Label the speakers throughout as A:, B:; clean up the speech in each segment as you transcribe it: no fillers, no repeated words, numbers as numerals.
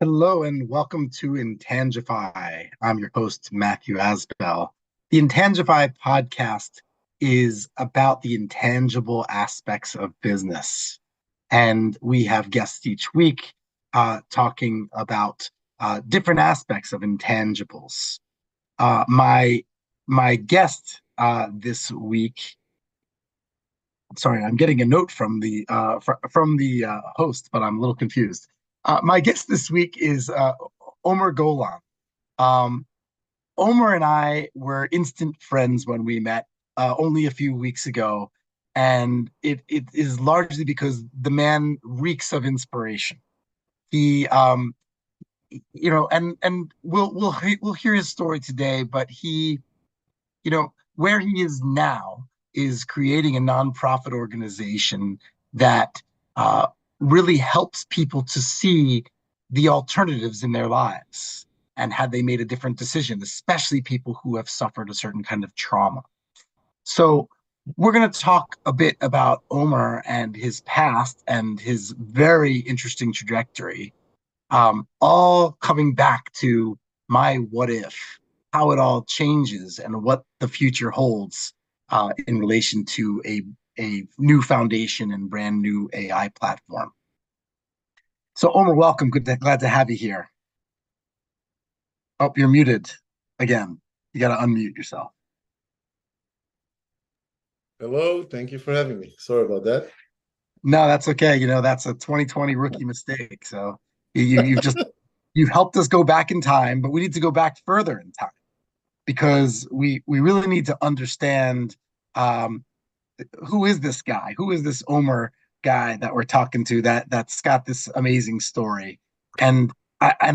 A: Hello and welcome to Intangify. I'm your host, Matthew Asbell. The Intangify podcast is about the intangible aspects of business. And we have guests each week talking about different aspects of intangibles. My guest this week, sorry, I'm getting a note from the host, but I'm a little confused. My guest this week is Omer Golan. Um, Omer and I were instant friends when we met only a few weeks ago, and it is largely because the man reeks of inspiration. He, and we'll hear his story today, but where he is now is creating a nonprofit organization that really helps people to see the alternatives in their lives and had they made a different decision, especially people who have suffered a certain kind of trauma. So we're going to talk a bit about Omar and his past and his very interesting trajectory, all coming back to my what if, how it all changes, and what the future holds in relation to a new foundation and brand new AI platform. So, Omar, welcome. Glad to have you here. Oh, you're muted again. You got to unmute yourself.
B: Hello, thank you for having me. Sorry about that.
A: No, that's okay. That's a 2020 rookie mistake. So you've helped us go back in time, but we need to go back further in time because we really need to understand um, who is this guy? Who is this Omer guy that we're talking to that's got this amazing story? And I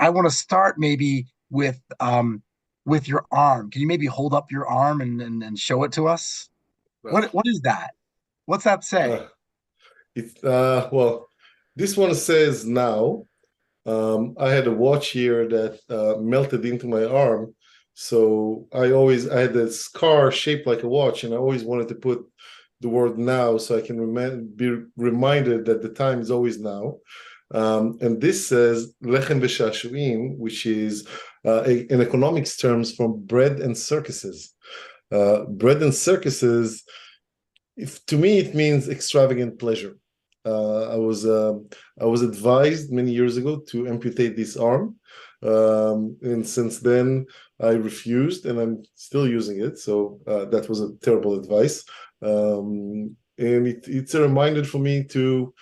A: want to start maybe with your arm. Can you maybe hold up your arm and show it to us?
B: Well,
A: What is that? What's that say?
B: uh, well, this one says now. I had a watch here that melted into my arm, so I had that scar shaped like a watch, and I always wanted to put the word now so I can be reminded that the time is always now. And this says lechem v'shashuim, which is in economics terms from bread and circuses. Bread and circuses, if to me it means extravagant pleasure. Uh, I was uh, I was advised many years ago to amputate this arm, and since then I refused, and I'm still using it. So that was a terrible advice, and it's a reminder for me to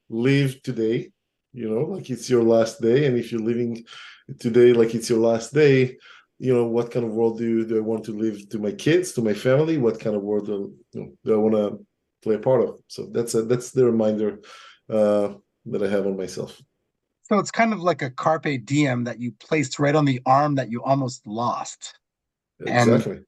B: live today. Like it's your last day, and if you're living today like it's your last day, what kind of world do I want to live to my kids, to my family? What kind of world do I want to play a part of? So that's the reminder that I have on myself.
A: So it's kind of like a carpe diem that you placed right on the arm that you almost lost. And
B: Exactly.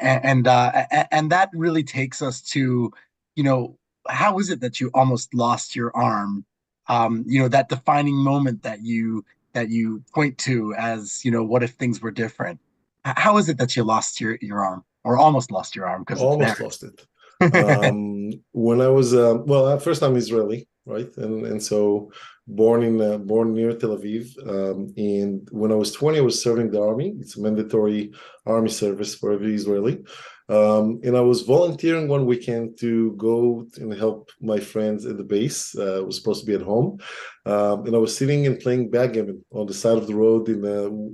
A: and that really takes us to, you know, how is it that you almost lost your arm? That defining moment that you point to as, what if things were different? How is it that you lost your arm or almost lost your arm because it's there?
B: Almost lost it. When I was well, first I'm Israeli, right? And so born near Tel Aviv. And when I was 20, I was serving the army. It's a mandatory army service for every Israeli. And I was volunteering one weekend to go and help my friends at the base. I was supposed to be at home. And I was sitting and playing backgammon on the side of the road in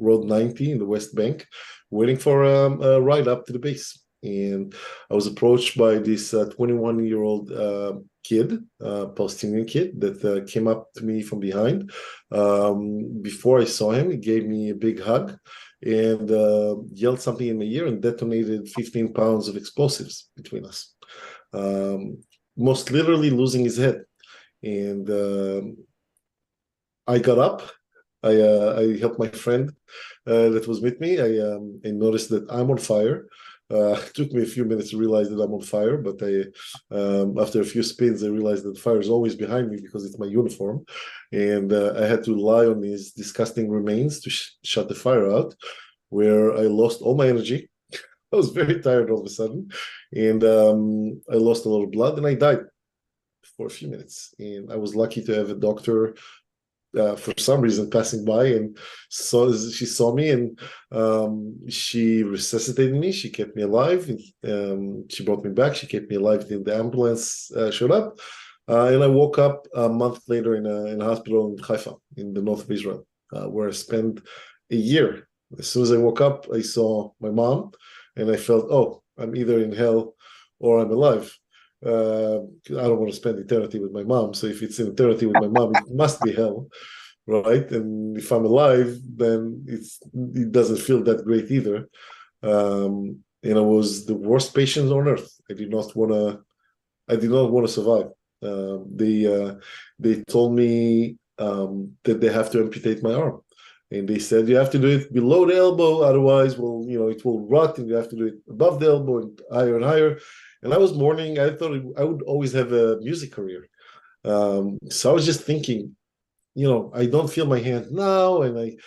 B: Road 90 in the West Bank, waiting for a ride up to the base. And I was approached by this 21-year-old kid, Palestinian kid, that came up to me from behind. Before I saw him, he gave me a big hug and yelled something in my ear and detonated 15 pounds of explosives between us, um, most literally losing his head. And I got up. I helped my friend that was with me. I noticed that I'm on fire. It took me a few minutes to realize that I'm on fire, but after a few spins, I realized that fire is always behind me because it's my uniform, and I had to lie on these disgusting remains to shut the fire out, where I lost all my energy. I was very tired all of a sudden, and I lost a lot of blood, and I died for a few minutes. And I was lucky to have a doctor for some reason passing by, and she saw me, and she resuscitated me. She kept me alive. She brought me back. She kept me alive till the ambulance showed up, and I woke up a month later in a hospital in Haifa, in the north of Israel, where I spent a year. As soon as I woke up, I saw my mom, and I felt, oh, I'm either in hell or I'm alive. I don't want to spend eternity with my mom. So if it's an eternity with my mom, it must be hell, right? And if I'm alive, then it doesn't feel that great either. And I was the worst patient on earth. I did not want to survive. They told me that they have to amputate my arm. And they said you have to do it below the elbow, otherwise, well, it will rot, and you have to do it above the elbow and higher and higher. And I was mourning. I thought I would always have a music career. So I was just thinking, I don't feel my hand now, and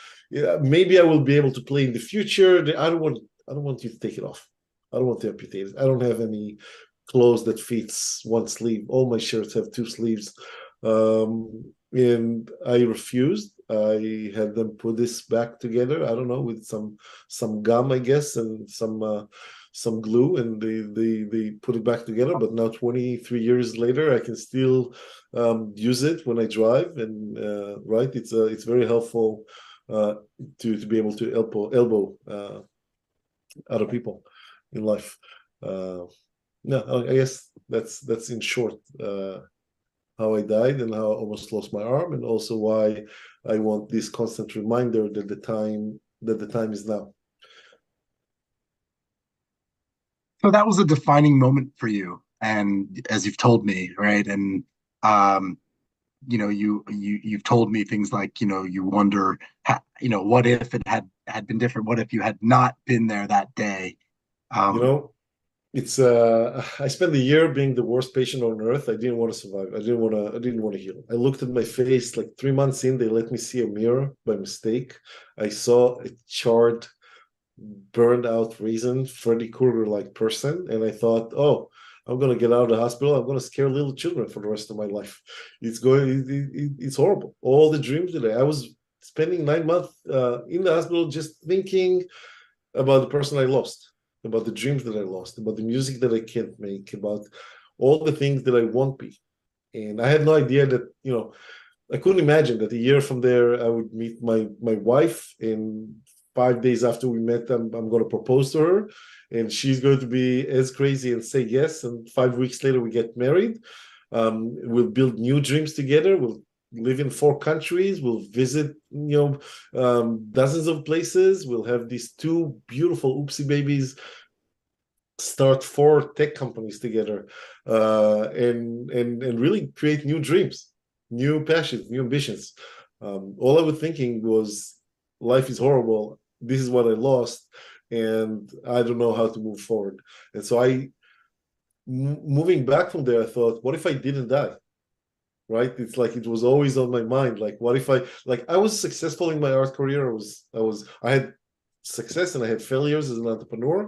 B: maybe I will be able to play in the future. I don't want you to take it off. I don't want to amputate it. I don't have any clothes that fits one sleeve. All my shirts have two sleeves. And I refused. I had them put this back together. I don't know, with some gum, I guess, and some glue, and they put it back together. But now, 23 years later, I can still use it when I drive, and right, it's very helpful to be able to elbow other people in life. No, I guess that's in short how I died and how I almost lost my arm, and also why I want this constant reminder that the time is now.
A: So that was a defining moment for you, and as you've told me, right? And um, you've told me things like, you wonder, what if it had been different? What if you had not been there that day?
B: You
A: Um,
B: know, it's I spent a year being the worst patient on earth. I didn't want to survive. I didn't want to heal. I looked at my face like 3 months in, they let me see a mirror by mistake. I saw a charred, burned out raisin, Freddy Krueger like person, and I thought, oh, I'm gonna get out of the hospital. I'm gonna scare little children for the rest of my life. It's horrible. All the dreams that I was spending 9 months in the hospital just thinking about the person I lost, about the dreams that I lost, about the music that I can't make, about all the things that I won't be. And I had no idea that, I couldn't imagine that a year from there I would meet my wife, and 5 days after we met, I'm going to propose to her, and she's going to be as crazy and say yes. And 5 weeks later we get married. We'll build new dreams together. We'll live in 4 countries. We'll visit, dozens of places. We'll have these two beautiful oopsie babies, start 4 tech companies together, and really create new dreams, new passions, new ambitions. All I was thinking was, life is horrible. This is what I lost, and I don't know how to move forward. And so moving back from there, I thought, what if I didn't die? Right? It's like it was always on my mind. Like, what if I was successful in my art career? I had success and I had failures as an entrepreneur.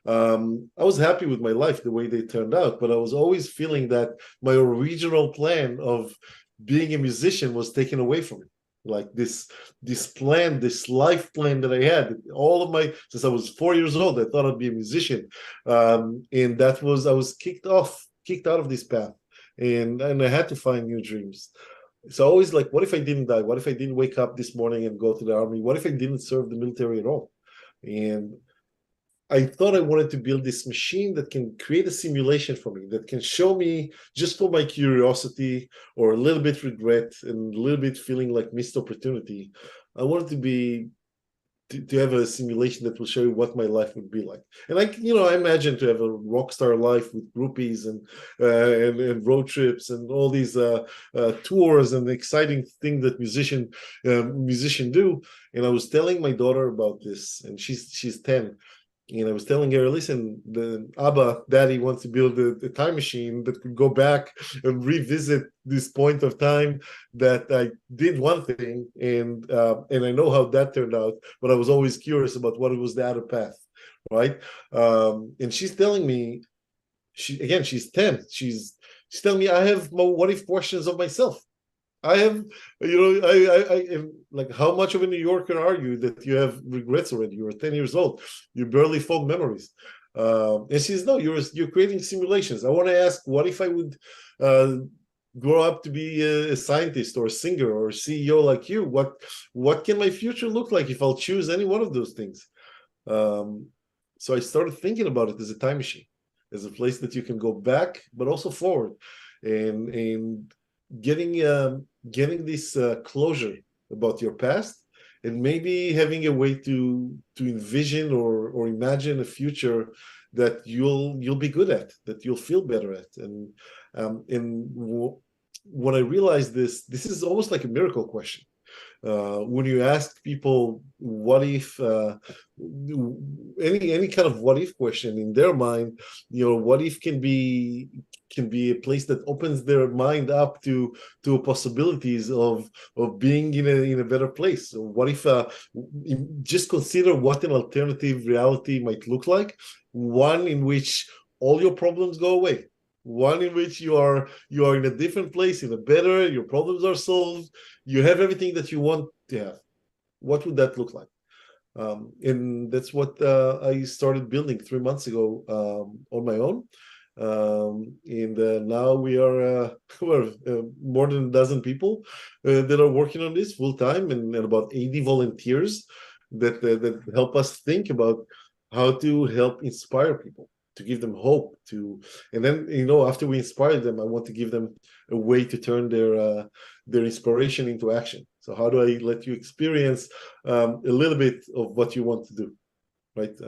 B: I was happy with my life the way they turned out, but I was always feeling that my original plan of being a musician was taken away from me. Like this plan, this life plan that I had, since I was 4 years old, I thought I'd be a musician, and I was kicked out of this path, and I had to find new dreams. So always like, what if I didn't die? What if I didn't wake up this morning and go to the army? What if I didn't serve the military at all? And I thought I wanted to build this machine that can create a simulation for me, that can show me, just for my curiosity or a little bit regret and a little bit feeling like missed opportunity. I wanted to have a simulation that will show you what my life would be like. And I imagine to have a rock star life with groupies and road trips and all these tours and exciting things that musician do. And I was telling my daughter about this, and she's 10. And I was telling her, listen, the daddy wants to build a time machine that could go back and revisit this point of time that I did one thing, and I know how that turned out, but I was always curious about what was the other path, right? And she's telling me, she's 10. She's telling me I have more what if questions of myself. I have, I am like, how much of a New Yorker are you that you have regrets already? You're 10 years old. You barely form memories. And she says, no, you're creating simulations. I want to ask, what if I would uh, grow up to be a scientist or a singer or a CEO like you? What can my future look like if I'll choose any one of those things? Um, so I started thinking about it as a time machine, as a place that you can go back, but also forward, and getting this closure about your past, and maybe having a way to envision or imagine a future that you'll be good at, that you'll feel better at, and when I realized this is almost like a miracle question. When you ask people what if, any kind of what if question in their mind, what if can be a place that opens their mind up to possibilities of being in a better place. So what if, just consider what an alternative reality might look like, one in which all your problems go away, one in which you are in a different place, in a better, your problems are solved, you have everything that you want to have. What would that look like? And that's what I started building 3 months ago, on my own. And now we're more than a dozen people that are working on this full time, and about 80 volunteers that help us think about how to help inspire people, to give them hope, and then after we inspire them, I want to give them a way to turn their inspiration into action. So how do I let you experience a little bit of what you want to do, right?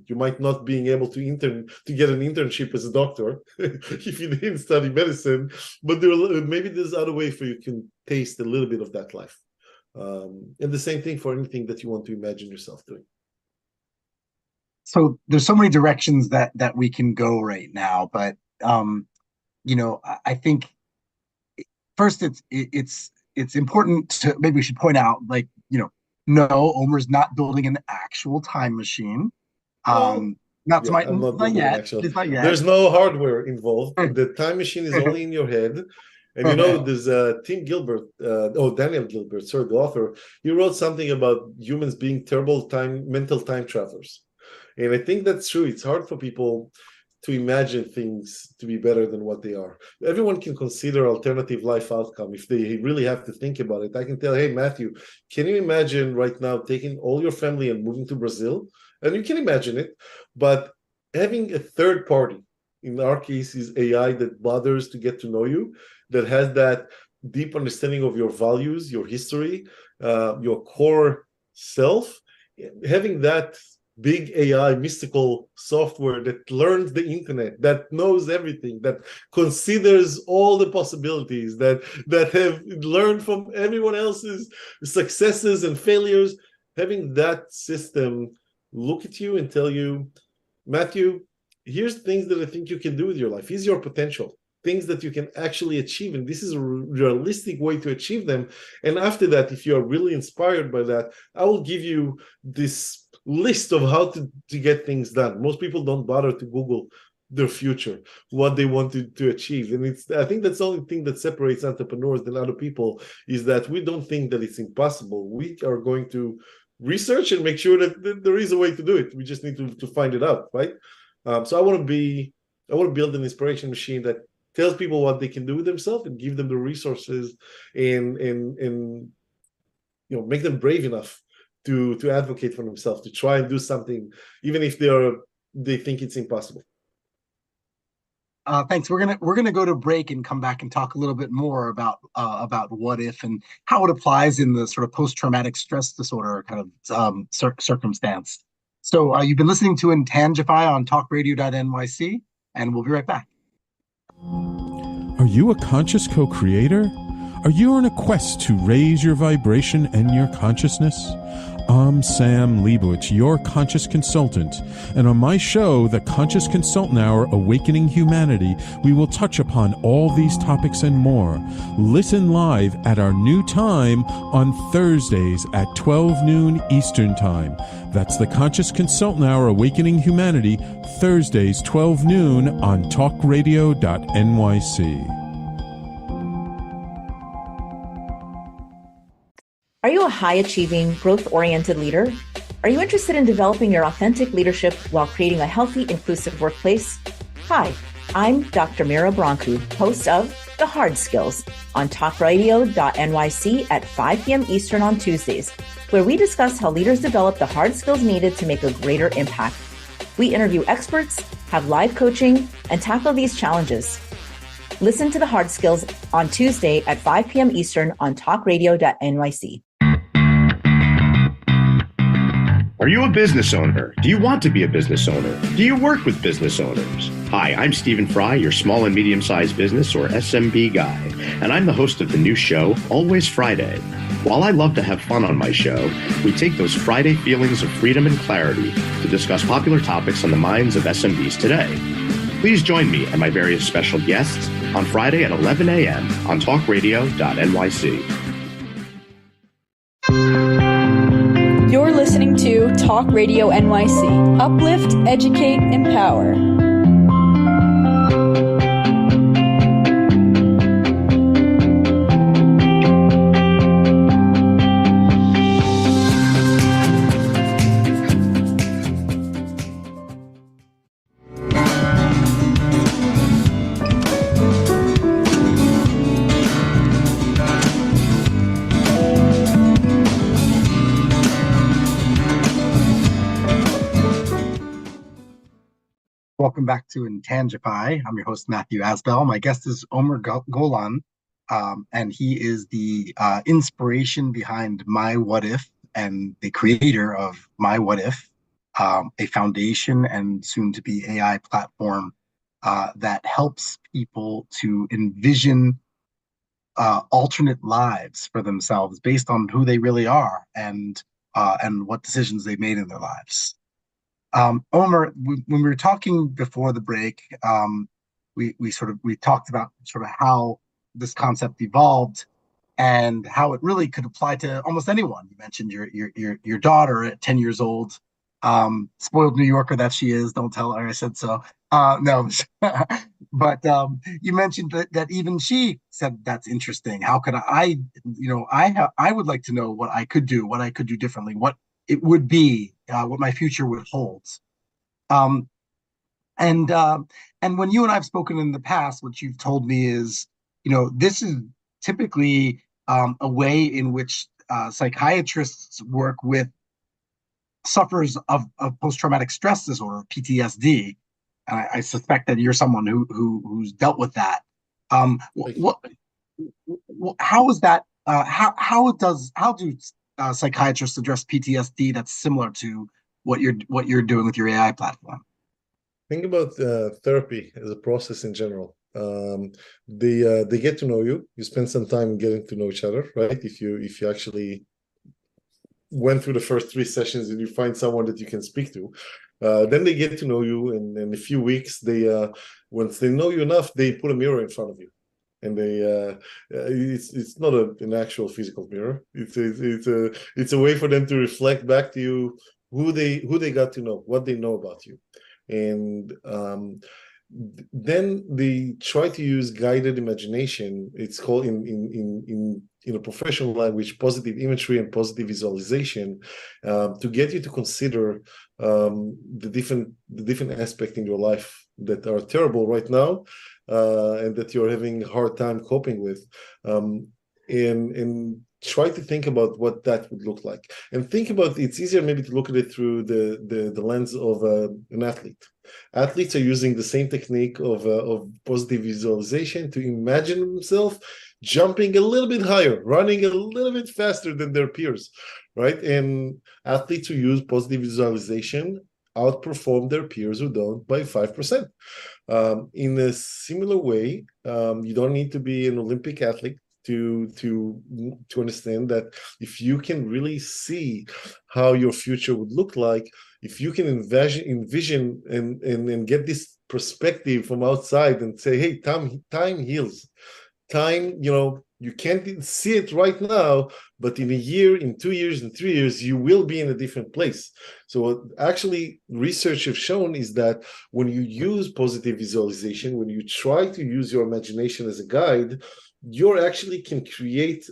B: You might not being able to get an internship as a doctor if you didn't study medicine, but maybe there's other way for you can taste a little bit of that life. And the same thing for anything that you want to imagine yourself doing.
A: So there's so many directions that we can go right now, but I think first it's important to, maybe we should point out, like, no, Omer's not building an actual time machine.
B: Well,
A: Not to
B: yeah,
A: my
B: I'm not
A: not
B: building an
A: yet.
B: actual.
A: It's not yet.
B: There's no hardware involved. The time machine is only in your head. And there's Daniel Gilbert, sorry, the author. He wrote something about humans being terrible mental time travelers. And I think that's true. It's hard for people to imagine things to be better than what they are. Everyone can consider alternative life outcome if they really have to think about it. I can tell, hey, Matthew, can you imagine right now taking all your family and moving to Brazil? And you can imagine it, but having a third party, in our case, is AI, that bothers to get to know you, that has that deep understanding of your values, your history, your core self, having that big AI mystical software that learns the internet, that knows everything, that considers all the possibilities, that have learned from everyone else's successes and failures, having that system look at you and tell you, Matthew, here's things that I think you can do with your life. Here's your potential, things that you can actually achieve, and this is a realistic way to achieve them. And after that, if you are really inspired by that, I will give you this list of how to get things done. Most people don't bother to Google their future, what they want to achieve. And I think that's the only thing that separates entrepreneurs than other people, is that we don't think that it's impossible. We are going to research and make sure that there is a way to do it. We just need to find it out, right? So I want to build an inspiration machine that tells people what they can do with themselves and give them the resources, and make them brave enough to advocate for themselves, to try and do something, even if they think it's impossible.
A: Thanks. We're gonna go to break and come back and talk a little bit more about what if and how it applies in the sort of post-traumatic stress disorder kind of circumstance. So you've been listening to Intangify on talkradio.nyc, and we'll be right back.
C: Are you a conscious co-creator? Are you on a quest to raise your vibration and your consciousness? I'm Sam Leibowitz, your conscious consultant, and on my show, The Conscious Consultant Hour, Awakening Humanity, we will touch upon all these topics and more. Listen live at our new time on Thursdays at 12 noon Eastern Time. That's The Conscious Consultant Hour, Awakening Humanity, Thursdays 12 noon on talkradio.nyc.
D: Are you a high-achieving, growth-oriented leader? Are you interested in developing your authentic leadership while creating a healthy, inclusive workplace? Hi, I'm Dr. Mira Brancu, host of The Hard Skills on talkradio.nyc at 5 p.m. Eastern on Tuesdays, where we discuss how leaders develop the hard skills needed to make a greater impact. We interview experts, have live coaching, and tackle these challenges. Listen to The Hard Skills on Tuesday at 5 p.m. Eastern on talkradio.nyc.
E: Are you a business owner? Do you want to be a business owner? Do you work with business owners? Hi, I'm Stephen Fry, your small and medium-sized business or SMB guy, and I'm the host of the new show, Always Friday. While I love to have fun on my show, we take those Friday feelings of freedom and clarity to discuss popular topics on the minds of SMBs today. Please join me and my various special guests on Friday at 11 a.m. on talkradio.nyc.
F: You're listening to Talk Radio NYC. Uplift, educate, empower.
A: Welcome back to Intangify. I'm your host, Matthew Asbell. My guest is Omer Golan, and he is the inspiration behind WhatIf and the creator of WhatIf, a foundation and soon-to-be AI platform that helps people to envision alternate lives for themselves based on who they really are and what decisions they made in their lives. Omer, when we were talking before the break, we talked about sort of how this concept evolved and how it really could apply to almost anyone. You mentioned your daughter at 10 years old, spoiled New Yorker that she is. Don't tell her I said so. No, but you mentioned that even she said that's interesting. How could I would like to know what I could do differently, what it would be, what my future would hold. And when you and I have spoken in the past, what you've told me is, this is typically a way in which psychiatrists work with sufferers of post-traumatic stress disorder, PTSD. And I suspect that you're someone who's dealt with that. How is that? How do psychiatrists address PTSD that's similar to what you're doing with your AI platform?
B: Think about therapy as a process in general. They get to know you. You spend some time getting to know each other, right? If you actually went through the first 3 sessions and you find someone that you can speak to, then they get to know you, and in a few weeks, once they know you enough, they put a mirror in front of you. And it's not an actual physical mirror. It's a way for them to reflect back to you who they got to know, what they know about you, and then they try to use guided imagination. It's called in a professional language positive imagery and positive visualization, to get you to consider the different aspects in your life that are terrible right now, and that you're having a hard time coping with, and try to think about what that would look like. And think about, it's easier maybe to look at it through the lens of an athlete. Athletes are using the same technique of positive visualization to imagine themselves jumping a little bit higher, running a little bit faster than their peers, right? And athletes who use positive visualization outperform their peers who don't by 5%. In a similar way, you don't need to be an Olympic athlete to understand that if you can really see how your future would look like, if you can envision and get this perspective from outside and say, hey, time heals. Time, you can't see it right now, but in a year, in 2 years, in 3 years, you will be in a different place. So what actually research have shown is that when you use positive visualization, when you try to use your imagination as a guide, you actually can create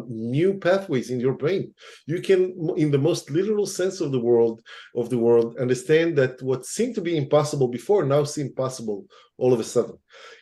B: new pathways in your brain. You can, in the most literal sense of the world, understand that what seemed to be impossible before now seems possible all of a sudden.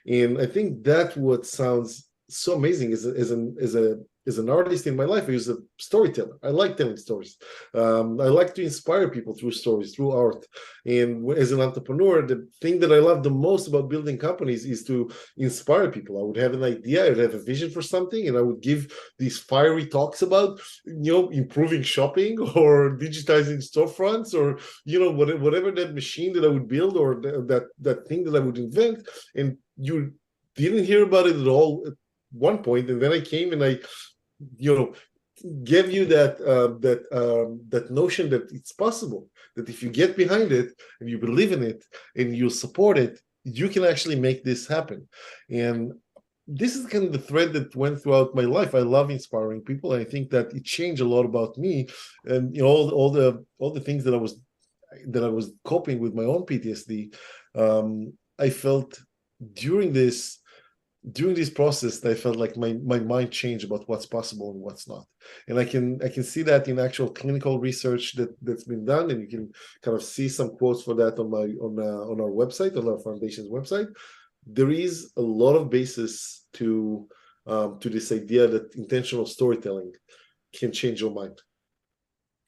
B: And I think that what sounds so amazing as an artist in my life. I use a storyteller. I like telling stories. I like to inspire people through stories, through art. And as an entrepreneur, the thing that I love the most about building companies is to inspire people. I would have an idea, I would have a vision for something, and I would give these fiery talks about, improving shopping or digitizing storefronts, or whatever that machine that I would build, or that thing that I would invent. And you didn't hear about it at all at one point, and then I came and I give you that notion that it's possible, that if you get behind it and you believe in it and you support it, you can actually make this happen. And this is kind of the thread that went throughout my life. I love inspiring people, and I think that it changed a lot about me, and all the things that I was coping with my own PTSD. I felt during this process, I felt like my mind changed about what's possible and what's not. And I can see that in actual clinical research that's been done, and you can kind of see some quotes for that on our website, on our foundation's website. There is a lot of basis to this idea that intentional storytelling can change your mind.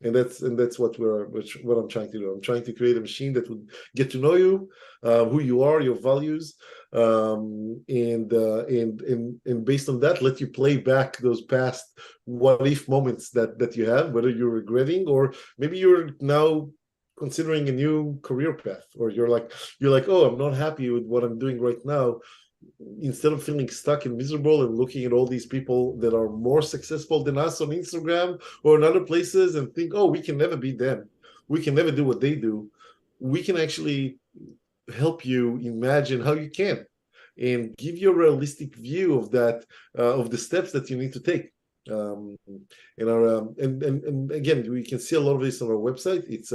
B: And that's what I'm trying to do. I'm trying to create a machine that would get to know you, who you are, your values, and based on that, let you play back those past what if moments that you have, whether you're regretting or maybe you're now considering a new career path, or you're like, oh, I'm not happy with what I'm doing right now. Instead of feeling stuck and miserable and looking at all these people that are more successful than us on Instagram or in other places and think, oh, we can never be them, we can never do what they do, we can actually help you imagine how you can, and give you a realistic view of that, of the steps that you need to take. And again, we can see a lot of this on our website. It's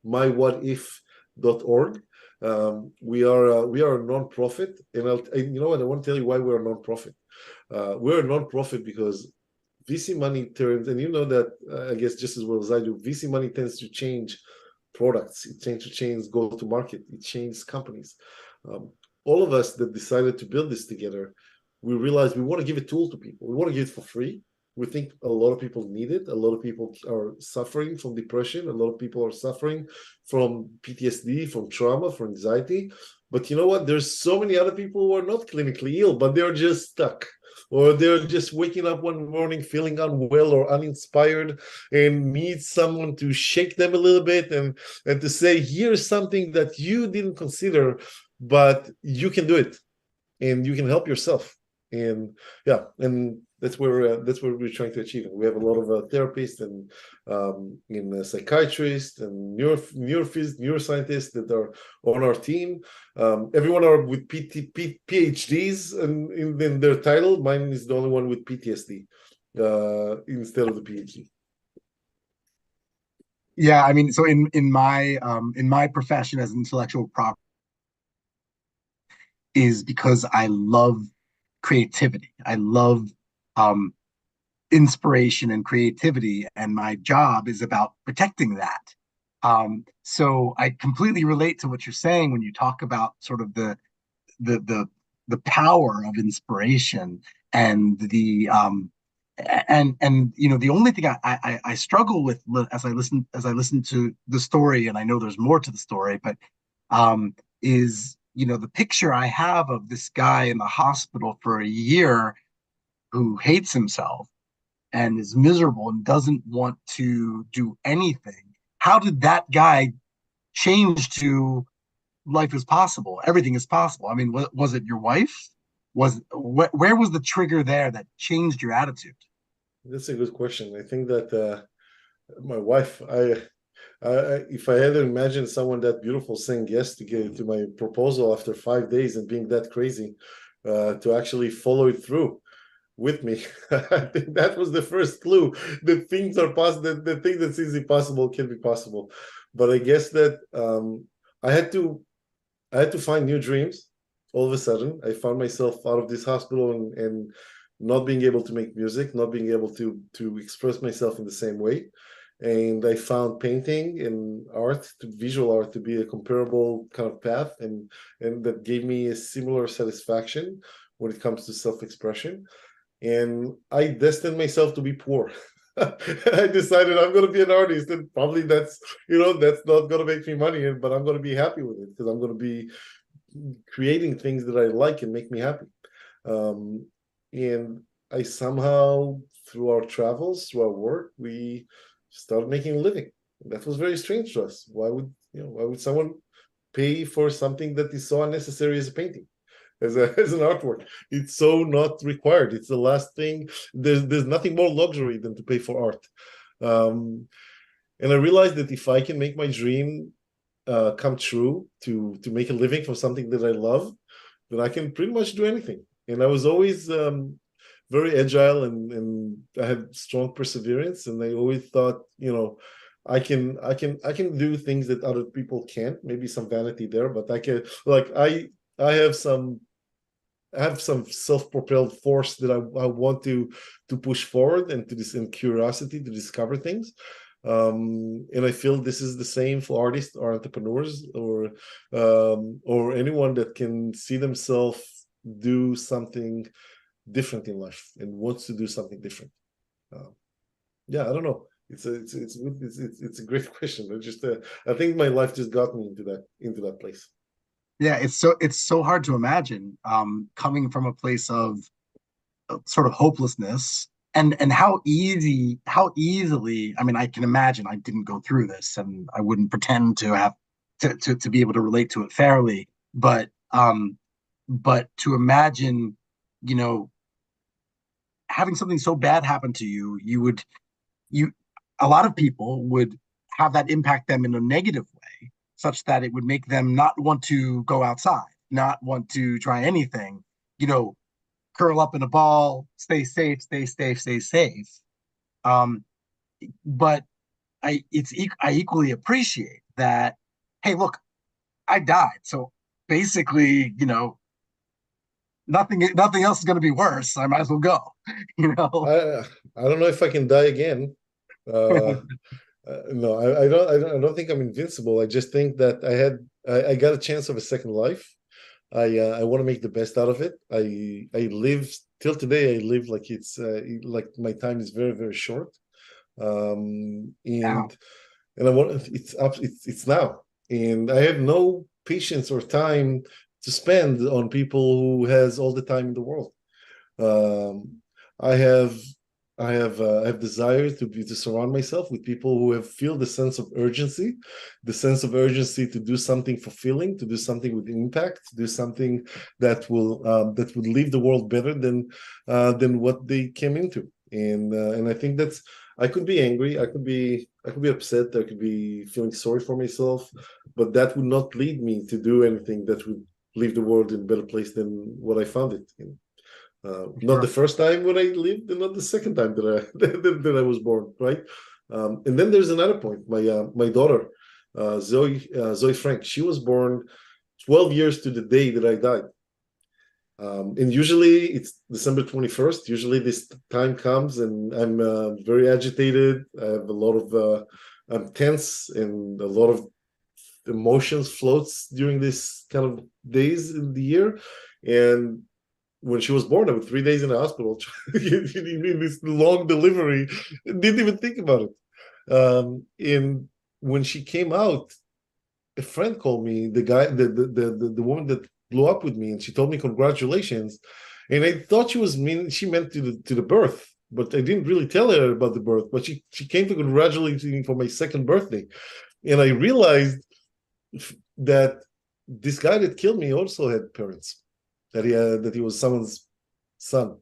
B: mywhatif.org. We are a non-profit, and I want to tell you why we're a non-profit. We're a non-profit because VC money turns, and that, I guess just as well as I do, VC money tends to change products. It tends to change go-to-market. It changes companies. All of us that decided to build this together, we realized we want to give a tool to people. We want to give it for free. We think a lot of people need it. A lot of people are suffering from depression. A lot of people are suffering from PTSD, from trauma, from anxiety. But you know what? There's so many other people who are not clinically ill, but they're just stuck, or they're just waking up one morning feeling unwell or uninspired and need someone to shake them a little bit and to say, here's something that you didn't consider, but you can do it and you can help yourself. And that's where we're trying to achieve. We have a lot of therapists and psychiatrists and neuroscientists that are on our team. Everyone are with PhDs in their title. Mine is the only one with PTSD instead of the PhD.
A: Yeah, I mean, so in my profession as intellectual property is because I love creativity. I love inspiration and creativity, and my job is about protecting that. So I completely relate to what you're saying when you talk about sort of the power of inspiration and the only thing I struggle with as I listen to the story, and I know there's more to the story, but is the picture I have of this guy in the hospital for a year who hates himself and is miserable and doesn't want to do anything. How did that guy change to life is possible? Everything is possible. I mean, was it your wife? Where was the trigger there that changed your attitude?
B: That's a good question. I think that my wife, if I had to imagine someone that beautiful saying yes to my proposal after 5 days and being that crazy to actually follow it through with me, I think that was the first clue that things are possible. The thing that seems impossible can be possible. But I guess that I had to find new dreams. All of a sudden, I found myself out of this hospital and not being able to make music, not being able to express myself in the same way. And I found painting and art, visual art, to be a comparable kind of path, and that gave me a similar satisfaction when it comes to self-expression. And I destined myself to be poor. I decided I'm going to be an artist, and probably that's not going to make me money, but I'm going to be happy with it because I'm going to be creating things that I like and make me happy. And I somehow, through our travels, through our work, we started making a living. That was very strange to us. Why would someone pay for something that is so unnecessary as a painting? As an artwork, it's so not required. It's the last thing. There's nothing more luxury than to pay for art. And I realized that if I can make my dream come true, to make a living from something that I love, then I can pretty much do anything. And I was always very agile, and I had strong perseverance, and I always thought, I can do things that other people can't. Maybe some vanity there, but I can, I have some self-propelled force that I want to push forward, and and curiosity to discover things. And I feel this is the same for artists or entrepreneurs, or anyone that can see themselves do something different in life and wants to do something different. Yeah, I don't know. It's a great question. I think my life just got me into that place.
A: Yeah, it's so hard to imagine coming from a place of sort of hopelessness, and how easily, I mean, I can imagine. I didn't go through this, and I wouldn't pretend to have to be able to relate to it fairly, but to imagine, you know, having something so bad happen to you, you a lot of people would have that impact them in a negative way, such that it would make them not want to go outside, not want to try anything, you know, curl up in a ball, stay safe, stay safe. Um, but I equally appreciate that. Hey, look, I died, so basically, nothing else is going to be worse. I might as well go. You know.
B: I don't know if I can die again. Uh, no, I don't think I'm invincible. I just think that I got a chance of a second life. I want to make the best out of it. I live till today. I live like it's like my time is very, very short. And
A: Now,
B: I want it's now, and I have no patience or time to spend on people who has all the time in the world. Um, I have I have desire to surround myself with people who have feel the sense of urgency to do something fulfilling, to do something with impact, to do something that would leave the world better than what they came into. And I think that's, I could be angry, I could be upset, I could be feeling sorry for myself, but that would not lead me to do anything that would leave the world in a better place than what I found it in. Not the first time when I lived, and not the second time that that I was born, right? And then there's another point. My daughter, Zoe Frank, she was born 12 years to the day that I died. And usually it's December 21st. Usually this time comes, and I'm very agitated. I have a lot of I'm tense, and a lot of emotions floats during this kind of days in the year. And when she was born, I was 3 days in the hospital. This long delivery, didn't even think about it. And when she came out, a friend called me, the woman that blew up with me, and she told me congratulations. And I thought she meant to the birth, but I didn't really tell her about the birth. But she came to congratulate me for my second birthday, and I realized that this guy that killed me also had parents, that he was someone's son.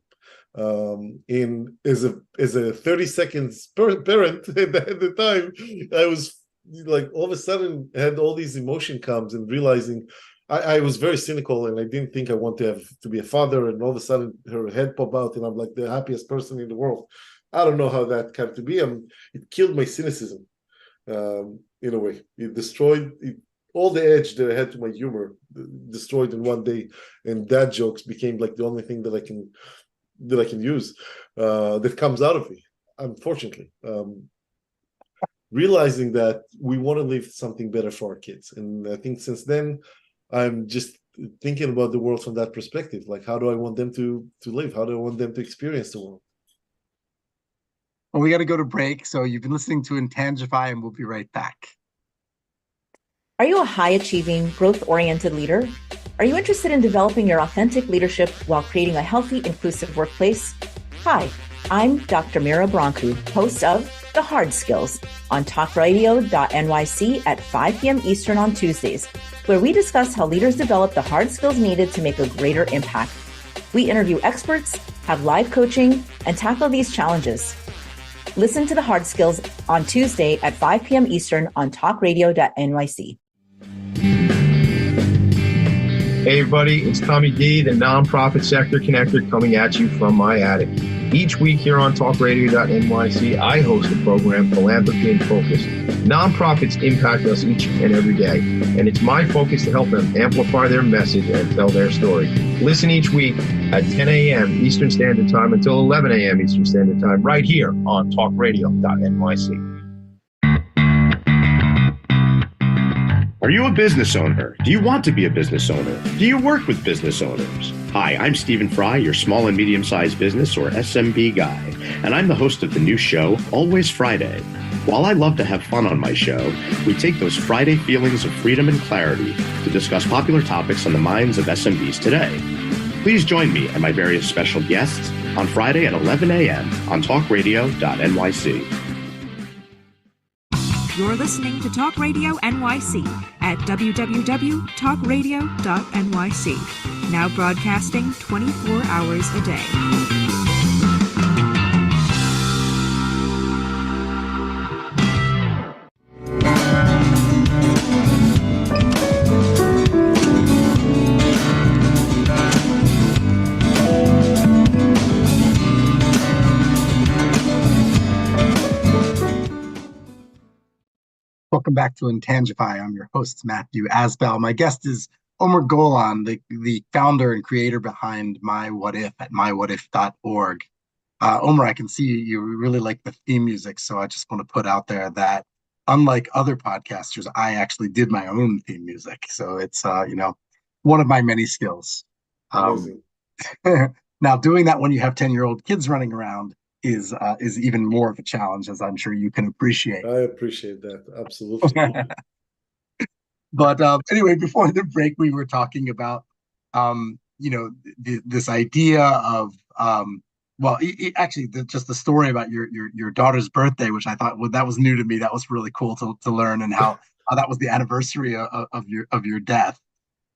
B: And as a 30 seconds parent at the time, I was like, all of a sudden had all these emotion comes, and realizing I was very cynical, and I didn't think I want to be a father, and all of a sudden her head pop out, and I'm like the happiest person in the world. I don't know how that came to be. It killed my cynicism, in a way. It destroyed all the edge that I had to my humor, destroyed in one day, and dad jokes became like the only thing that I can that I can use that comes out of me, unfortunately. Realizing that we want to leave something better for our kids. And I think since then, I'm just thinking about the world from that perspective. Like, how do I want them to live? How do I want them to experience the world?
A: Well, we got to go to break. So you've been listening to Intangify, and we'll be right back.
D: Are you a high-achieving, growth-oriented leader? Are you interested in developing your authentic leadership while creating a healthy, inclusive workplace? Hi, I'm Dr. Mira Brancu, host of The Hard Skills on talkradio.nyc at 5 p.m. Eastern on Tuesdays, where we discuss how leaders develop the hard skills needed to make a greater impact. We interview experts, have live coaching, and tackle these challenges. Listen to The Hard Skills on Tuesday at 5 p.m. Eastern on talkradio.nyc.
G: Hey everybody, it's Tommy D, the nonprofit sector connector, coming at you from my attic. Each week here on talkradio.nyc, I host a program, Philanthropy in Focus. Nonprofits impact us each and every day, and it's my focus to help them amplify their message and tell their story. Listen each week at 10 a.m. Eastern Standard Time until 11 a.m. Eastern Standard Time, right here on talkradio.nyc.
E: Are you a business owner? Do you want to be a business owner? Do you work with business owners? Hi, I'm Stephen Fry, your small and medium-sized business or SMB guy, and I'm the host of the new show, Always Friday. While I love to have fun on my show, we take those Friday feelings of freedom and clarity to discuss popular topics on the minds of SMBs today. Please join me and my various special guests on Friday at 11 a.m. on talkradio.nyc.
H: You're listening to Talk Radio NYC at www.talkradio.nyc. Now broadcasting 24 hours a day.
A: Welcome back to Intangify. I'm your host, Matthew Asbell. My guest is Omer Golan, the founder and creator behind WhatIf at mywhatif.org. Omer, I can see you really like the theme music, so I just want to put out there that unlike other podcasters, I actually did my own theme music. So it's one of my many skills. Now, doing that when you have 10-year-old kids running around is even more of a challenge, as I'm sure you can appreciate.
B: I appreciate that. Absolutely.
A: But anyway, before the break, we were talking about, this idea of, just the story about your daughter's birthday, which I thought, well, that was new to me. That was really cool to learn, and how that was the anniversary of your death.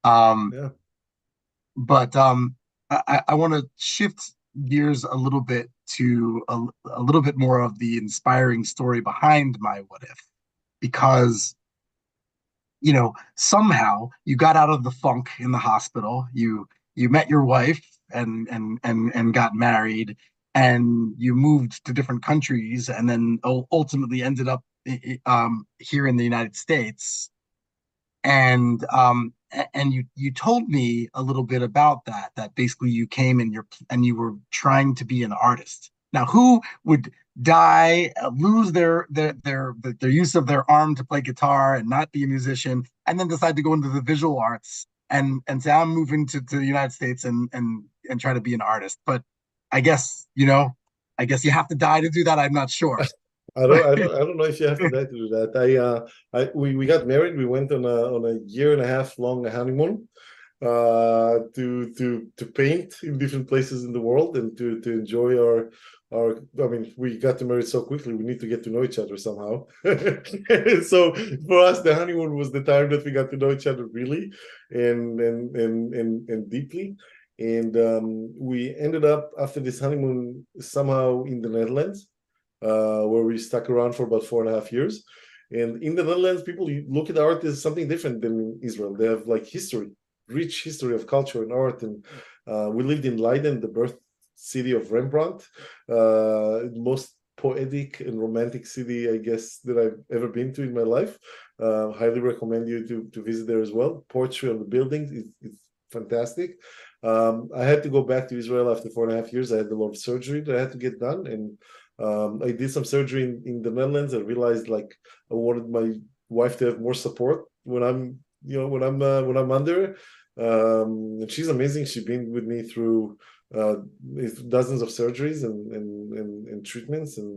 B: Yeah.
A: But I want to shift gears a little bit to a little bit more of the inspiring story behind WhatIf, because somehow you got out of the funk in the hospital. You met your wife and got married, and you moved to different countries, and then ultimately ended up here in the United States. And you told me a little bit about that basically you came and you were trying to be an artist. Now, who would lose their use of their arm to play guitar and not be a musician, and then decide to go into the visual arts and say, I'm moving to the United States and try to be an artist? But I guess you have to die to do that. I'm not sure.
B: I don't know if you have to die to do that. We got married. We went on a year and a half long honeymoon to paint in different places in the world and to enjoy our. I mean, we got married so quickly. We need to get to know each other somehow. So for us, the honeymoon was the time that we got to know each other really and deeply. And we ended up after this honeymoon somehow in the Netherlands. Where we stuck around for about 4.5 years. And in the Netherlands, people look at art as something different than in Israel. They have like rich history of culture and art. And we lived in Leiden, the birth city of Rembrandt, most poetic and romantic city, I guess, that I've ever been to in my life. Highly recommend you to visit there as well. Poetry on the buildings is fantastic. I had to go back to Israel after 4.5 years. I had a lot of surgery that I had to get done, and I did some surgery in the Netherlands. I realized like I wanted my wife to have more support when I'm under. And she's amazing. She's been with me through dozens of surgeries and treatments, and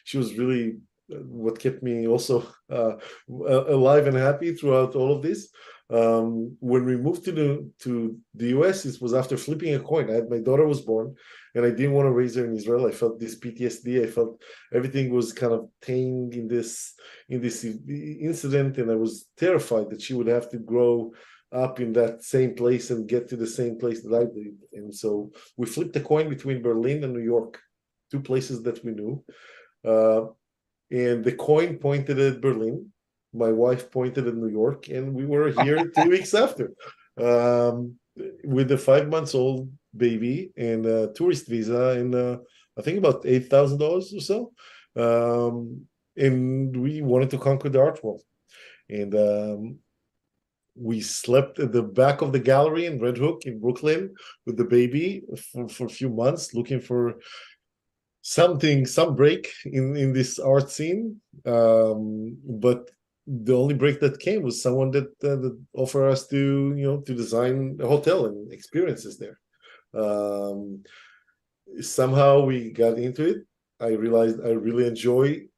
B: she was really what kept me also alive and happy throughout all of this. When we moved to the US, it was after flipping a coin. My daughter was born, and I didn't want to raise her in Israel. I felt this PTSD. I felt everything was kind of tainted in this incident, and I was terrified that she would have to grow up in that same place and get to the same place that I did. And so we flipped a coin between Berlin and New York, two places that we knew. And the coin pointed at Berlin. My wife pointed at New York, and we were here 2 weeks after with a 5 months old baby and a tourist visa and I think about $8,000 or so. And we wanted to conquer the art world. And we slept at the back of the gallery in Red Hook in Brooklyn with the baby for a few months, looking for some break in this art scene. But the only break that came was someone that offered us to design a hotel and experiences there. Somehow we got into it. I realized I really enjoy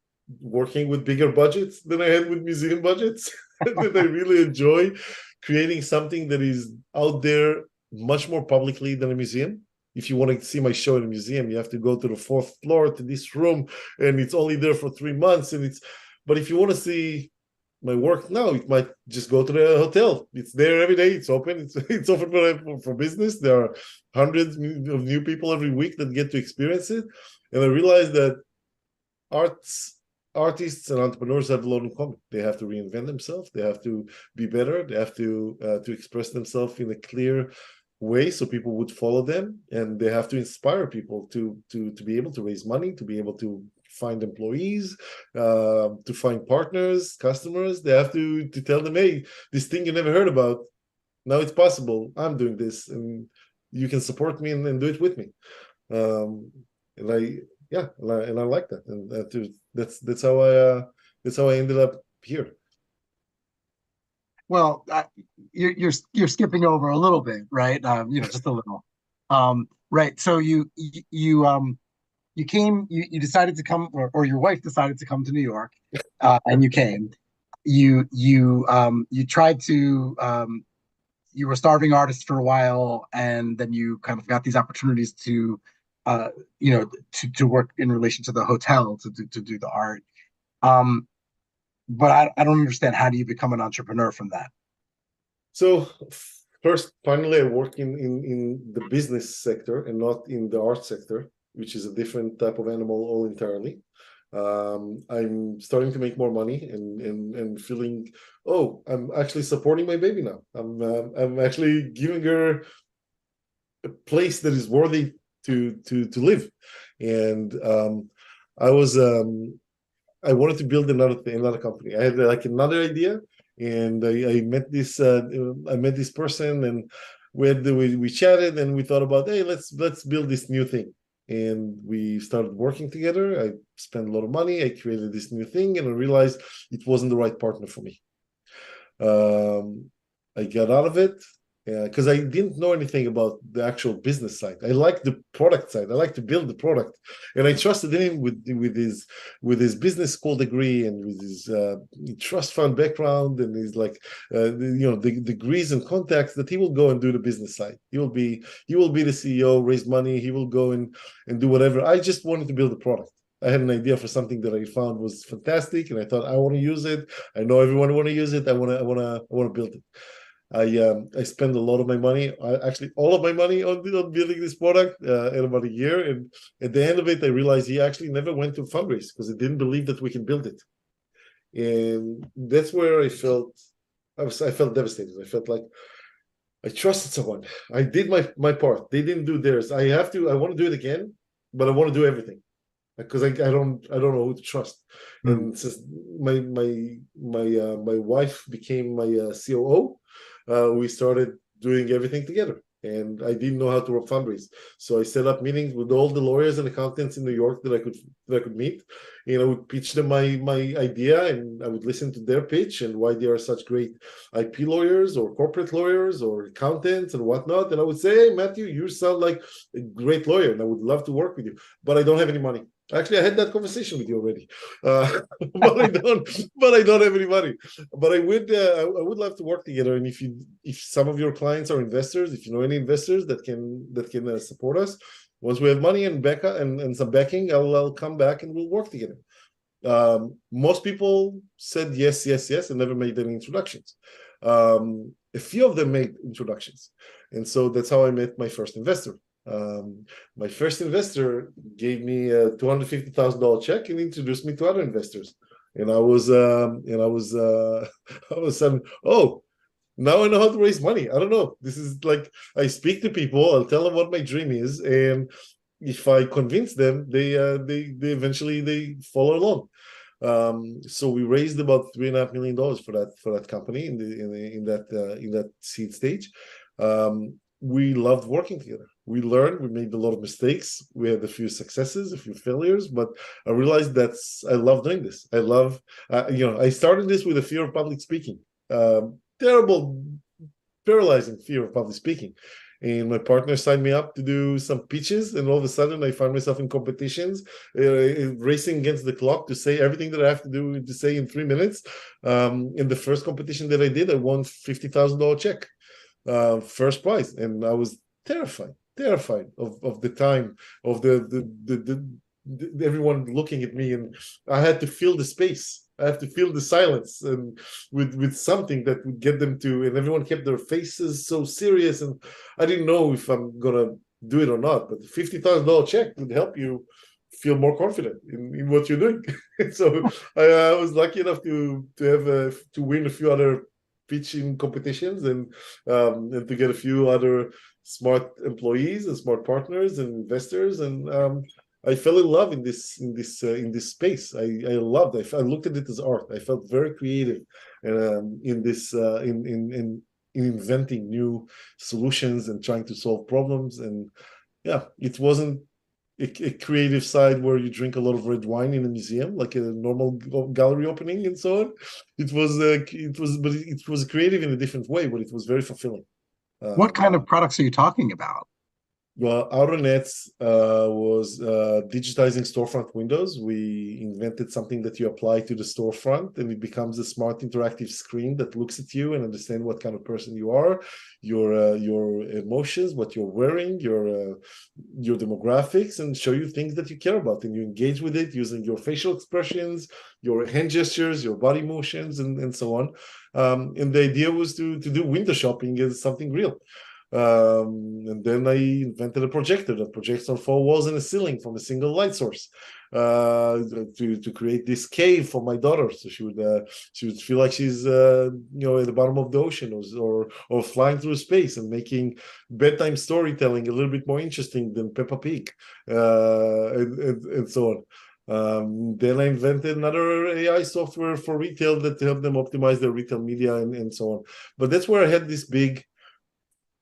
B: working with bigger budgets than I had with museum budgets. That I really enjoy creating something that is out there much more publicly than a museum. If you want to see my show in a museum, you have to go to the 4th floor to this room, and it's only there for 3 months. But if you want to see my work now, it might just go to the hotel. It's there every day. It's open. It's open for business. There are hundreds of new people every week that get to experience it. And I realized that artists and entrepreneurs have a lot in common. They have to reinvent themselves. They have to be better. They have to express themselves in a clear way so people would follow them, and they have to inspire people to be able to raise money, to be able to find employees, to find partners, customers. They have to tell them, hey, this thing you never heard about, now it's possible. I'm doing this, and you can support me and do it with me. And I like that, and that's how I ended up here.
A: Well, you're skipping over a little bit, right? Just a little. Right. So you decided to come, or your wife decided to come to New York, and you came. You tried to. You were a starving artist for a while, and then you kind of got these opportunities to work in relation to the hotel to do the art. But I don't understand, how do you become an entrepreneur from that?
B: So first, finally, I work in the business sector and not in the art sector, which is a different type of animal all entirely. I'm starting to make more money and feeling, I'm actually supporting my baby now. I'm actually giving her a place that is worthy to live. And I wanted to build another company. I had like another idea, and I met this person, and we chatted, and we thought about, hey, let's build this new thing. And we started working together. I spent a lot of money. I created this new thing, and I realized it wasn't the right partner for me. I got out of it because I didn't know anything about the actual business side. I like the product side. I like to build the product, and I trusted him with his business school degree and with his trust fund background and his the degrees and contacts, that he will go and do the business side. He will be the CEO, raise money. He will go and do whatever. I just wanted to build a product. I had an idea for something that I found was fantastic, and I thought, I want to use it. I know everyone want to use it. I want to build it. I spent a lot of my money, actually all of my money, on building this product in about a year. And at the end of it, I realized he actually never went to fundraise because he didn't believe that we can build it. And that's where I felt devastated. I felt like I trusted someone. I did my part. They didn't do theirs. I want to do it again, but I want to do everything, because I don't know who to trust. And since my wife became my COO, we started doing everything together. And I didn't know how to fundraise, so I set up meetings with all the lawyers and accountants in New York that I could meet. I would pitch them my idea, and I would listen to their pitch and why they are such great IP lawyers or corporate lawyers or accountants and whatnot. And I would say, hey, Matthew, you sound like a great lawyer, and I would love to work with you, but I don't have any money. Actually, I had that conversation with you already, but I don't have any money. But I would love to work together. And if some of your clients are investors, if you know any investors that can support us, once we have money and and some backing, I'll come back and we'll work together. Most people said yes, yes, yes, and never made any introductions. A few of them made introductions, and so that's how I met my first investor. My first investor gave me a $250,000 check and introduced me to other investors. And I was I was saying, oh, now I know how to raise money. I don't know. This is like, I speak to people, I'll tell them what my dream is, and if I convince them, they eventually they follow along. So we raised about $3.5 million for that company in that seed stage. We loved working together. We learned, we made a lot of mistakes. We had a few successes, a few failures, but I realized I love doing this. I love, I started this with a fear of public speaking, terrible, paralyzing fear of public speaking. And my partner signed me up to do some pitches, and all of a sudden I find myself in competitions, racing against the clock to say everything that I have to say in 3 minutes. In the first competition that I did, I won $50,000 check, first prize, and I was terrified of the time, of the everyone looking at me, and I had to fill the space. I have to feel the silence and with something that would get them to, and everyone kept their faces so serious, and I didn't know if I'm gonna do it or not. But the $50,000 check would help you feel more confident in what you're doing. So I was lucky enough to win a few other pitching competitions and to get a few other smart employees and smart partners and investors, and I fell in love in this space. I loved it. I looked at it as art. I felt very creative in this in inventing new solutions and trying to solve problems. And yeah, it wasn't a creative side where you drink a lot of red wine in a museum, like a normal gallery opening and so on. It was creative in a different way, but it was very fulfilling.
A: What kind of products are you talking about?
B: Well, Autonets was digitizing storefront windows. We invented something that you apply to the storefront, and it becomes a smart interactive screen that looks at you and understands what kind of person you are, your emotions, what you're wearing, your demographics, and show you things that you care about. And you engage with it using your facial expressions, your hand gestures, your body motions, and so on. And the idea was to do window shopping as something real. And then I invented a projector that projects on 4 walls and a ceiling from a single light source, to create this cave for my daughter, so she would feel like she's at the bottom of the ocean, or flying through space, and making bedtime storytelling a little bit more interesting than Peppa Pig, and so on. Then I invented another AI software for retail that helped them optimize their retail media and so on. But that's where I had this big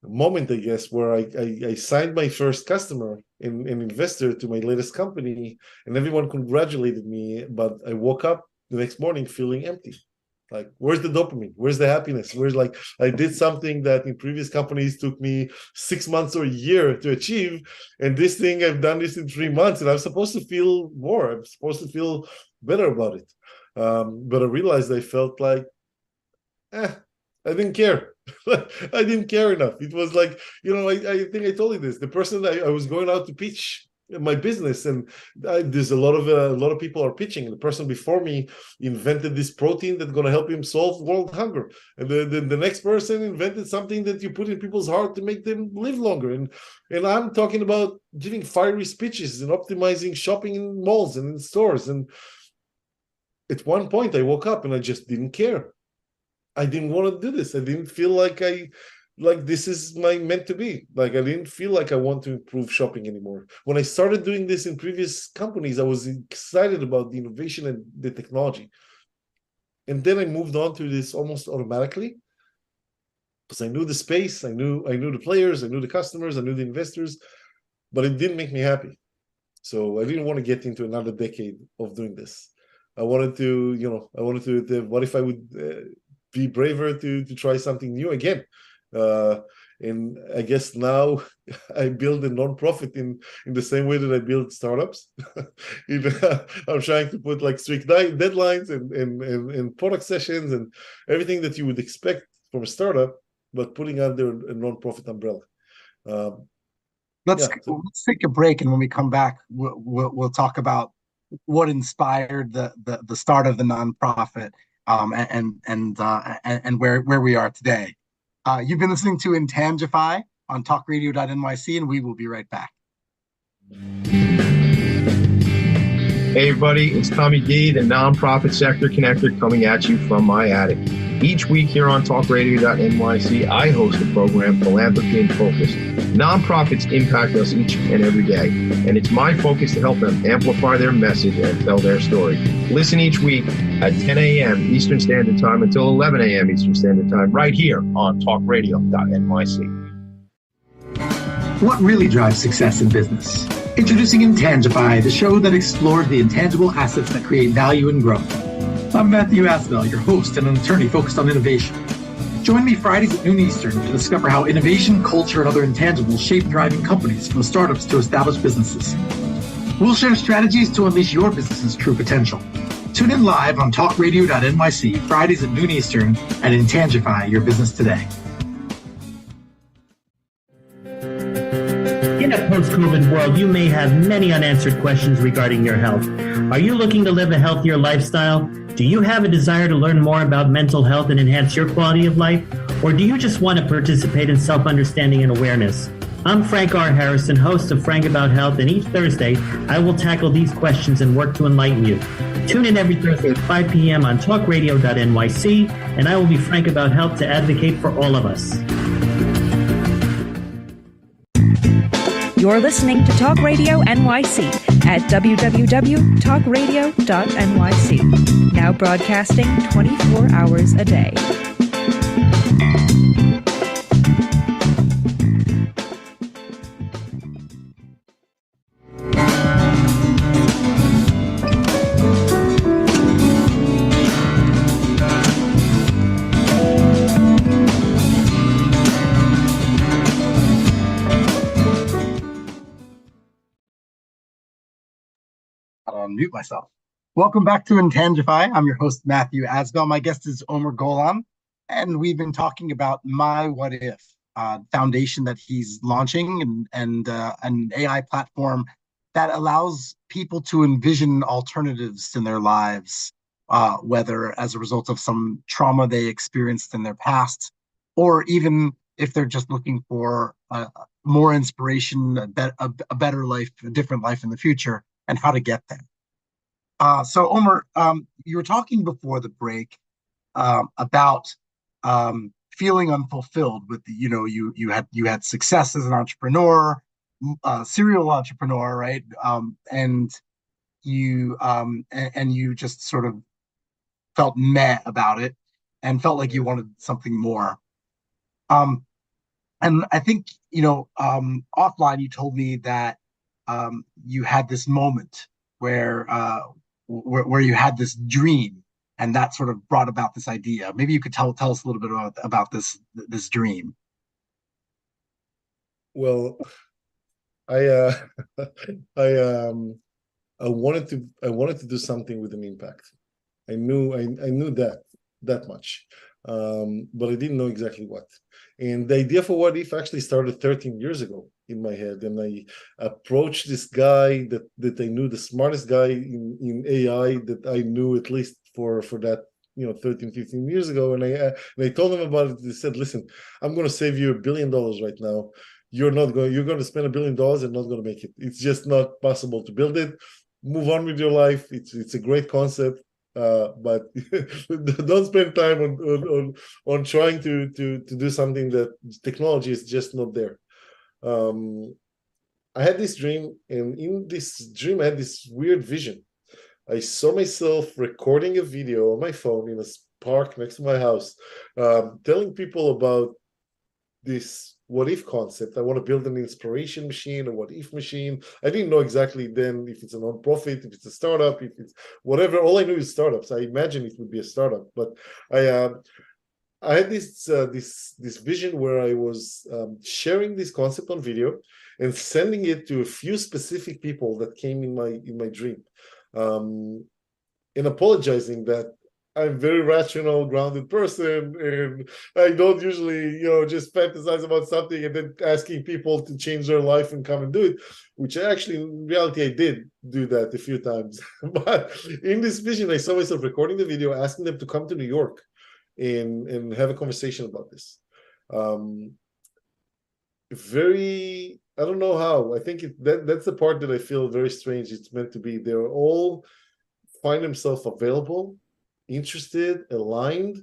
B: moment, I guess, where I signed my first customer, an investor to my latest company, and everyone congratulated me, but I woke up the next morning feeling empty. Like, where's the dopamine? Where's the happiness? Where's, like, I did something that in previous companies took me 6 months or a year to achieve, and this thing, I've done this in 3 months, and I'm supposed to feel more. I'm supposed to feel better about it. But I realized I felt like, I didn't care. I didn't care enough. It was like, I think I told you this. The person I was going out to pitch my business, and there's a lot of people are pitching. The person before me invented this protein that's going to help him solve world hunger, and the next person invented something that you put in people's heart to make them live longer. And I'm talking about giving fiery speeches and optimizing shopping in malls and in stores. And at one point, I woke up and I just didn't care. I didn't want to do this. I didn't feel like this is my meant to be. Like, I didn't feel like I want to improve shopping anymore. When I started doing this in previous companies, I was excited about the innovation and the technology. And then I moved on to this almost automatically. because I knew the space, I knew the players, I knew the customers, I knew the investors, but it didn't make me happy. So I didn't want to get into another decade of doing this. I wanted to, what if I would be braver to try something new again? And I guess now I build a nonprofit in the same way that I build startups. I'm trying to put like strict deadlines and product sessions and everything that you would expect from a startup, but putting under a nonprofit umbrella.
A: Let's take a break, and when we come back, we'll talk about what inspired the start of the nonprofit, and where we are today. You've been listening to Intangify on talkradio.nyc, and we will be right back.
G: Hey everybody, it's Tommy D, the Nonprofit Sector Connector, coming at you from my attic. Each week here on talkradio.nyc, I host a program, Philanthropy in Focus. Nonprofits impact us each and every day, and it's my focus to help them amplify their message and tell their story. Listen each week at 10 a.m. Eastern Standard Time until 11 a.m. Eastern Standard Time, right here on talkradio.nyc.
I: What really drives success in business? Introducing Intangify, the show that explores the intangible assets that create value and growth. I'm Matthew Asbell, your host and an attorney focused on innovation. Join me Fridays at noon Eastern to discover how innovation, culture, and other intangibles shape thriving companies from startups to established businesses. We'll share strategies to unleash your business's true potential. Tune in live on talkradio.nyc Fridays at noon Eastern and Intangify your business today.
J: In a post-COVID world, you may have many unanswered questions regarding your health. Are you looking to live a healthier lifestyle? Do you have a desire to learn more about mental health and enhance your quality of life? Or do you just want to participate in self-understanding and awareness? I'm Frank R. Harrison, host of Frank About Health, and each Thursday, I will tackle these questions and work to enlighten you. Tune in every Thursday at 5 p.m. on talkradio.nyc, and I will be frank about health to advocate for all of us.
H: You're listening to Talk Radio NYC at www.talkradio.nyc. Now broadcasting 24 hours a day.
A: Unmute myself. Welcome back to Intangify. I'm your host, Matthew Asbell. My guest is Omer Golan, and we've been talking about My WhatIf foundation that he's launching, and an AI platform that allows people to envision alternatives in their lives, whether as a result of some trauma they experienced in their past, or even if they're just looking for more inspiration, a better life, a different life in the future, and how to get there. So Omer, you were talking before the break about feeling unfulfilled with you had success as an entrepreneur, serial entrepreneur, right? And you just sort of felt meh about it and felt like you wanted something more. And I think offline you told me that you had this moment where you had this dream, and that sort of brought about this idea. Maybe you could tell us a little bit about this dream.
B: Well, I I wanted to do something with an impact. I knew that much, but I didn't know exactly what. And the idea for WhatIf actually started 13 years ago in my head, and I approached this guy that I knew, the smartest guy in AI that I knew, at least for that 13, 15 years ago, and I told him about it. He said, "Listen, I'm going to save you $1 billion right now. You're going to spend $1 billion and not going to make it. It's just not possible to build it. Move on with your life. It's a great concept, but don't spend time on trying to do something that technology is just not there." I had this dream, and in this dream, I had this weird vision. I saw myself recording a video on my phone in a park next to my house, telling people about this what if concept. I want to build an inspiration machine, a what if machine. I didn't know exactly then if it's a nonprofit, if it's a startup, if it's whatever. All I knew is startups. I imagine it would be a startup, but I had this vision where I was sharing this concept on video and sending it to a few specific people that came in my dream, and apologizing that I'm a very rational, grounded person, and I don't usually, just fantasize about something and then asking people to change their life and come and do it, which actually, in reality, I did do that a few times. But in this vision, I saw myself recording the video, asking them to come to New York and have a conversation about this. I don't know how. I think that's the part that I feel very strange. It's meant to be. They're all find themselves available, interested, aligned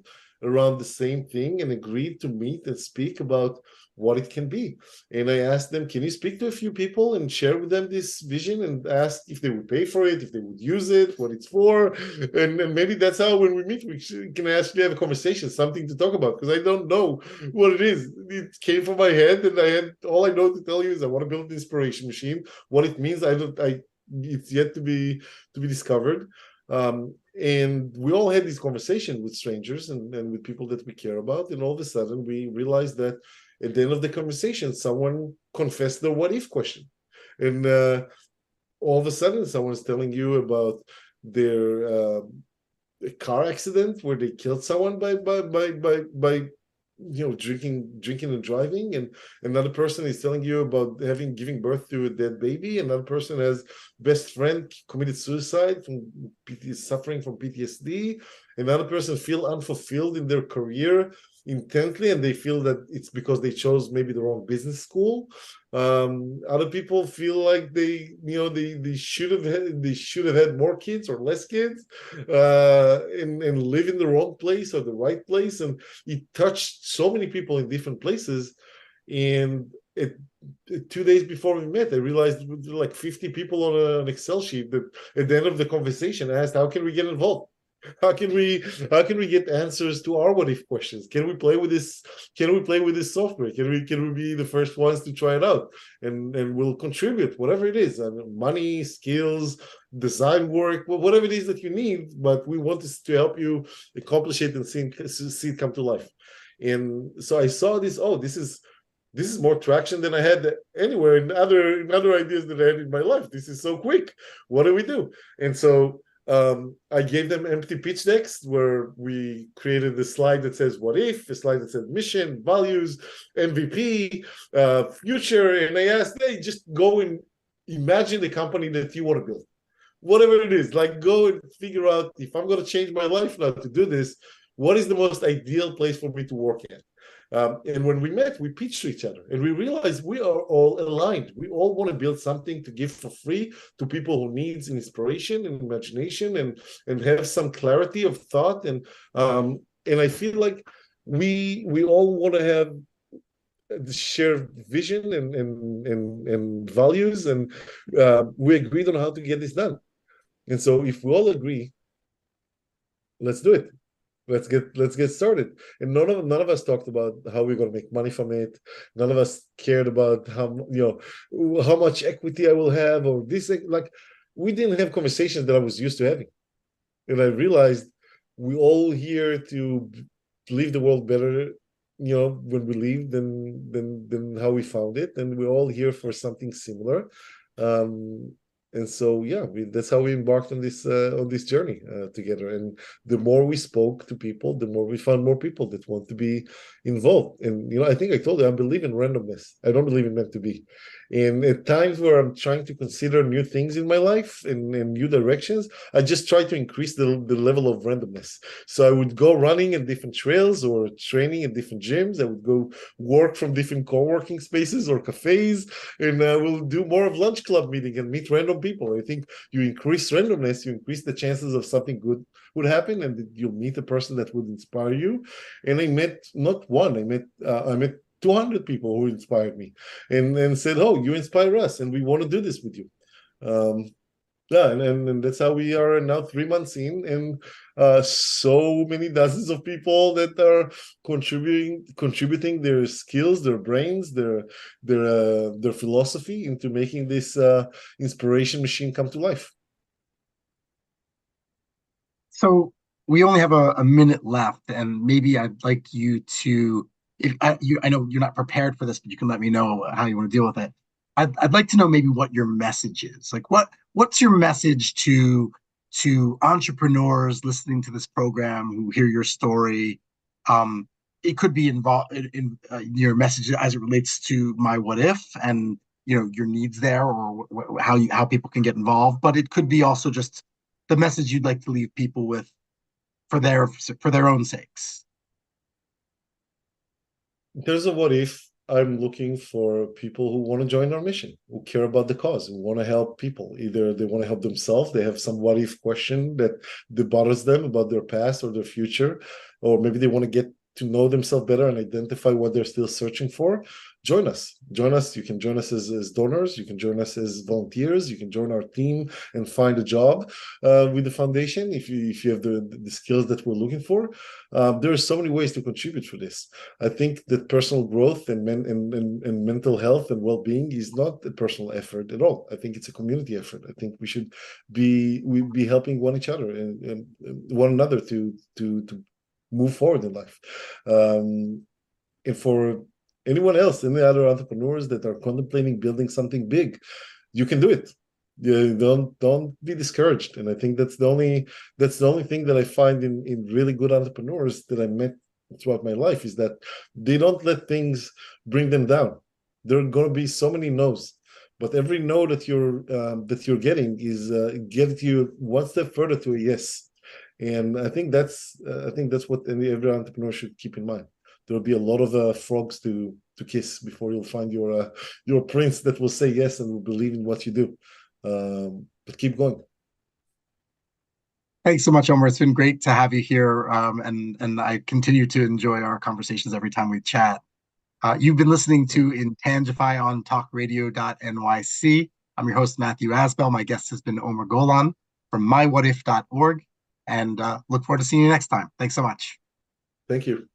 B: around the same thing, and agreed to meet and speak about what it can be. And I asked them, can you speak to a few people and share with them this vision, and ask if they would pay for it, if they would use it, what it's for. And maybe that's how when we meet, we can actually have a conversation, something to talk about, because I don't know what it is. It came from my head, and all I know to tell you is I want to build an inspiration machine. What it means, it's yet to be discovered. And we all had this conversation with strangers and with people that we care about, and all of a sudden we realized that at the end of the conversation, someone confessed their what if question, and all of a sudden someone's telling you about their car accident where they killed someone by drinking and driving, and another person is telling you about giving birth to a dead baby. Another person has best friend committed suicide suffering from PTSD. Another person feel unfulfilled in their career intently, and they feel that it's because they chose maybe the wrong business school. Other people feel like they should have had more kids or less kids, and live in the wrong place or the right place. And it touched so many people in different places. And 2 days before we met, I realized there were like 50 people on an Excel sheet that at the end of the conversation I asked, how can we get involved? How can we get answers to our what if questions? Can we play with this? Can we play with this software? Can we be the first ones to try it out? And we'll contribute whatever it is, money, skills, design work, whatever it is that you need. But we want to help you accomplish it and see it come to life. And so I saw this. Oh, this is more traction than I had anywhere in other ideas that I had in my life. This is so quick. What do we do? And so I gave them empty pitch decks where we created the slide that says what if, a slide that says mission, values, MVP, future, and I asked, hey, just go and imagine the company that you want to build. Whatever it is, like go and figure out, if I'm going to change my life now to do this, what is the most ideal place for me to work at? And when we met, we pitched to each other, and we realized we are all aligned. We all want to build something to give for free to people who needs inspiration and imagination and have some clarity of thought. And I feel like we all want to have the shared vision and values, and we agreed on how to get this done. And so if we all agree, let's do it. Let's get started. And none of us talked about how we're going to make money from it. None of us cared about how much equity I will have, or this. Like, we didn't have conversations that I was used to having. And I realized we all here to leave the world better, when we leave than how we found it, and we're all here for something similar. And so, that's how we embarked on this journey together. And the more we spoke to people, the more we found more people that want to be involved. And I think I told you, I believe in randomness. I don't believe in meant to be. And at times where I'm trying to consider new things in my life and new directions, I just try to increase the level of randomness. So I would go running in different trails or training in different gyms. I would go work from different co-working spaces or cafes, and we'll do more of lunch club meeting and meet random people. I think you increase randomness, you increase the chances of something good would happen, and you'll meet a person that would inspire you. And I met not one, I met 200 people who inspired me and said, oh, you inspire us and we want to do this with you. Yeah, and that's how we are now 3 months in, and so many dozens of people that are contributing their skills, their brains, their philosophy into making this inspiration machine come to life.
A: So we only have a minute left, and maybe I'd like you to, if I know you're not prepared for this, but you can let me know how you want to deal with it. I'd like to know maybe what your message is. Like what's your message to entrepreneurs listening to this program who hear your story? It could be involved in your message as it relates to my what if and your needs there, or how people can get involved. But it could be also just the message you'd like to leave people with for their own sakes.
B: There's a what if. I'm looking for people who want to join our mission, who care about the cause, who want to help people. Either they want to help themselves, they have some what if question that bothers them about their past or their future, or maybe they want to get to know themselves better and identify what they're still searching for. Join us. You can join us as donors. You can join us as volunteers. You can join our team and find a job with the foundation if you have the skills that we're looking for. There are so many ways to contribute for this. I think that personal growth and mental health and well-being is not a personal effort at all. I think it's a community effort. I think we should be helping each other and one another to move forward in life. And for anyone else, any other entrepreneurs that are contemplating building something big, you can do it. Don't be discouraged. And I think that's the only thing that I find in really good entrepreneurs that I met throughout my life, is that they don't let things bring them down. There are going to be so many no's, but every no that you're getting is getting you one step further to a yes. And I think that's what every entrepreneur should keep in mind. There will be a lot of frogs to kiss before you'll find your prince that will say yes and will believe in what you do. But keep going.
A: Thanks so much, Omer. It's been great to have you here, and I continue to enjoy our conversations every time we chat. You've been listening to Intangify on talkradio.nyc. I'm your host, Matthew Asbell. My guest has been Omer Golan from mywhatif.org, and look forward to seeing you next time. Thanks so much.
B: Thank you.